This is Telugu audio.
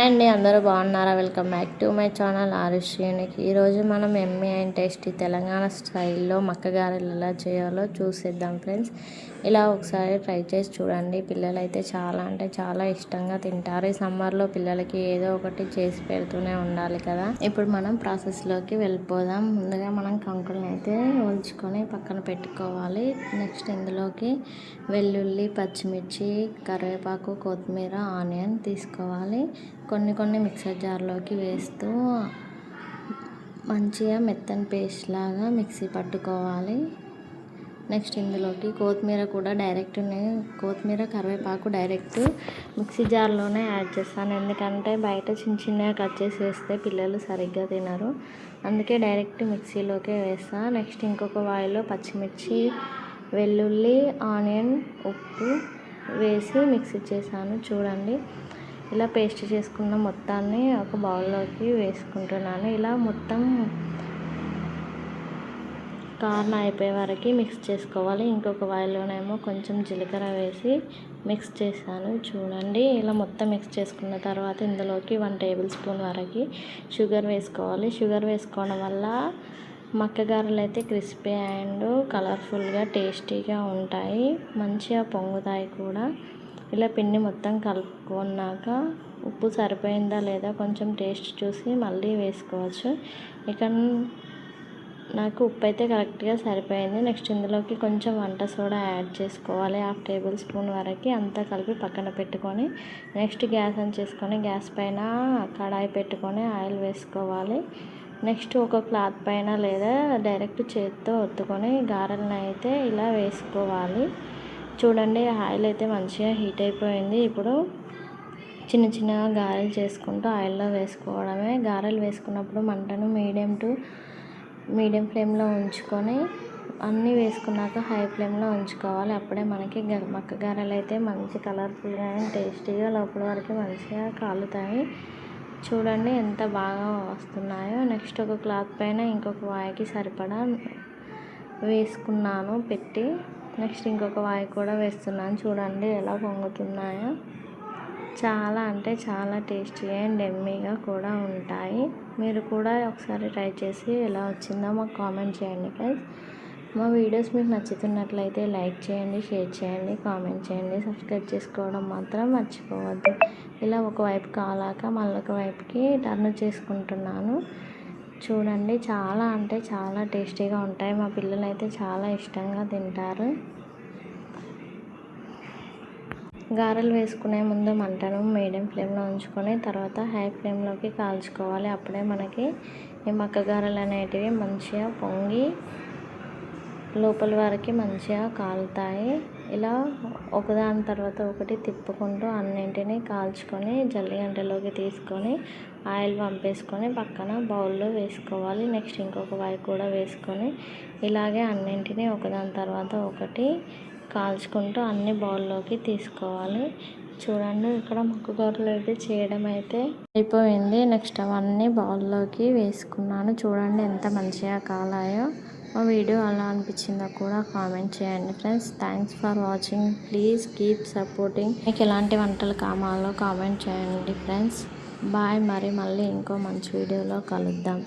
హాయ్ అండి, అందరూ బాగున్నారా? Welcome back to my channel ఆరుష్యూనికి. ఈరోజు మనం ఎమ్మీ అండ్ టేస్టీ తెలంగాణ స్టైల్లో మక్క గారెలు ఎలా చేయాలో చూసేద్దాం ఫ్రెండ్స్. ఇలా ఒకసారి ట్రై చేసి చూడండి. పిల్లలు అయితే చాలా అంటే చాలా ఇష్టంగా తింటారు. ఈ సమ్మర్లో పిల్లలకి ఏదో ఒకటి చేసి పెడుతూనే ఉండాలి కదా. ఇప్పుడు మనం ప్రాసెస్లోకి వెళ్ళిపోదాం. ముందుగా మనం కంకులను అయితే ఒలుచుకొని పక్కన పెట్టుకోవాలి. నెక్స్ట్ ఇందులోకి వెల్లుల్లి, పచ్చిమిర్చి, కరివేపాకు, కొత్తిమీర, ఆనియన్ తీసుకోవాలి. కొన్ని మిక్సర్ జార్లోకి వేస్తూ మంచిగా మెత్తని పేస్ట్ లాగా మిక్సీ పట్టుకోవాలి. నెక్స్ట్ ఇందులోకి కొత్తిమీర కూడా కొత్తిమీర, కరివేపాకు డైరెక్ట్ మిక్సీ జార్లోనే యాడ్ చేస్తాను. ఎందుకంటే బయట చిన్నగా కట్ చేసి వేస్తే పిల్లలు సరిగ్గా తినరు. అందుకే డైరెక్ట్ మిక్సీలోకే వేస్తాను. నెక్స్ట్ ఇంకొక వాయిలో పచ్చిమిర్చి, వెల్లుల్లి, ఆనియన్, ఉప్పు వేసి మిక్సీ చేశాను. చూడండి, ఇలా పేస్ట్ చేసుకున్న మొత్తాన్ని ఒక బౌల్లోకి వేసుకుంటున్నాను. ఇలా మొత్తం కారం అయిపోయే వరకు మిక్స్ చేసుకోవాలి. ఇంకొక వాయిలోనేమో కొంచెం జీలకర్ర వేసి మిక్స్ చేశాను. చూడండి, ఇలా మొత్తం మిక్స్ చేసుకున్న తర్వాత ఇందులోకి 1 టేబుల్ స్పూన్ వరకు షుగర్ వేసుకోవాలి. షుగర్ వేసుకోవడం వల్ల మక్క గారెలు అయితే క్రిస్పీ అండ్ కలర్ఫుల్గా టేస్టీగా ఉంటాయి, మంచిగా పొంగుతాయి కూడా. ఇలా పిండి మొత్తం కలుపుకున్నాక ఉప్పు సరిపోయిందా లేదా కొంచెం టేస్ట్ చూసి మళ్ళీ వేసుకోవచ్చు. ఇక నాకు ఉప్పు అయితే కరెక్ట్గా సరిపోయింది. నెక్స్ట్ ఇందులోకి కొంచెం వంట సోడా యాడ్ చేసుకోవాలి, 1/2 టేబుల్ స్పూన్ వరకు. అంతా కలిపి పక్కన పెట్టుకొని నెక్స్ట్ గ్యాస్ ఆన్ చేసుకొని గ్యాస్ పైన కడాయి పెట్టుకొని ఆయిల్ వేసుకోవాలి. నెక్స్ట్ ఒక క్లాత్ పైన లేదా డైరెక్ట్ చేతితో ఒత్తుకొని గారెలను అయితే ఇలా వేసుకోవాలి. చూడండి, ఆయిల్ అయితే మంచిగా హీట్ అయిపోయింది. ఇప్పుడు చిన్నగా గారెలు చేసుకుంటూ ఆయిల్లో వేసుకోవడమే. గారెలు వేసుకున్నప్పుడు మంటను మీడియం ఫ్లేమ్లో ఉంచుకొని అన్నీ వేసుకున్నాక హై ఫ్లేమ్లో ఉంచుకోవాలి. అప్పుడే మనకి మక్క గారెలు అయితే మంచి కలర్ఫుల్గా అండ్ టేస్టీగా లోపల వరకు మంచిగా కాలుతాయి. చూడండి ఎంత బాగా వస్తున్నాయో. నెక్స్ట్ ఒక క్లాత్ పైన ఇంకొక వాయికి సరిపడా వేసుకున్నాను పెట్టి. నెక్స్ట్ ఇంకొక వాయి కూడా వేస్తున్నాను. చూడండి ఎలా పొంగుతున్నాయో. చాలా అంటే చాలా టేస్టీ అండ్ ఎమ్మీగా కూడా ఉంటాయి. మీరు కూడా ఒకసారి ట్రై చేసి ఎలా వచ్చిందో మాకు కామెంట్ చేయండి ఫ్రెండ్స్. మా వీడియోస్ మీకు నచ్చుతున్నట్లయితే లైక్ చేయండి, షేర్ చేయండి, కామెంట్ చేయండి, సబ్స్క్రైబ్ చేసుకోవడం మాత్రం మర్చిపోవద్దు. ఇలా ఒకవైపు కాలాక మళ్ళొక వైపుకి టర్న్ చేసుకుంటున్నాను. చూడండి, చాలా అంటే చాలా టేస్టీగా ఉంటాయి. మా పిల్లలు అయితే చాలా ఇష్టంగా తింటారు. గారెలు వేసుకునే ముందు మంటను మీడియం ఫ్లేమ్లో ఉంచుకొని తర్వాత హై ఫ్లేమ్లోకి కాల్చుకోవాలి. అప్పుడే మనకి ఈ మక్క గారెలు అనేటివి మంచిగా పొంగి లోపల వరకు మంచిగా కాలుతాయి. ఇలా ఒకదాని తర్వాత ఒకటి తిప్పుకుంటూ అన్నింటినీ కాల్చుకొని జల్లిగంటలోకి తీసుకొని ఆయిల్ పంపేసుకొని పక్కన బౌల్లో వేసుకోవాలి. నెక్స్ట్ ఇంకొక వాయి కూడా వేసుకొని ఇలాగే అన్నింటినీ ఒకదాని తర్వాత ఒకటి కాల్చుకుంటూ అన్ని బౌల్లోకి తీసుకోవాలి. చూడండి, ఇక్కడ మక్క గారెలు అయితే చేయడం అయితే అయిపోయింది. నెక్స్ట్ అవన్నీ బౌల్లోకి వేసుకున్నాను. చూడండి ఎంత మంచిగా కాలాయో. మా వీడియో ఎలా అనిపించిందో కూడా కామెంట్ చేయండి friends. Thanks for watching. Please keep supporting. మీకు ఎలాంటి వంటలు కావాలో కామెంట్ చేయండి ఫ్రెండ్స్. బాయ్. మళ్ళీ ఇంకో మంచి వీడియోలో కలుద్దాం.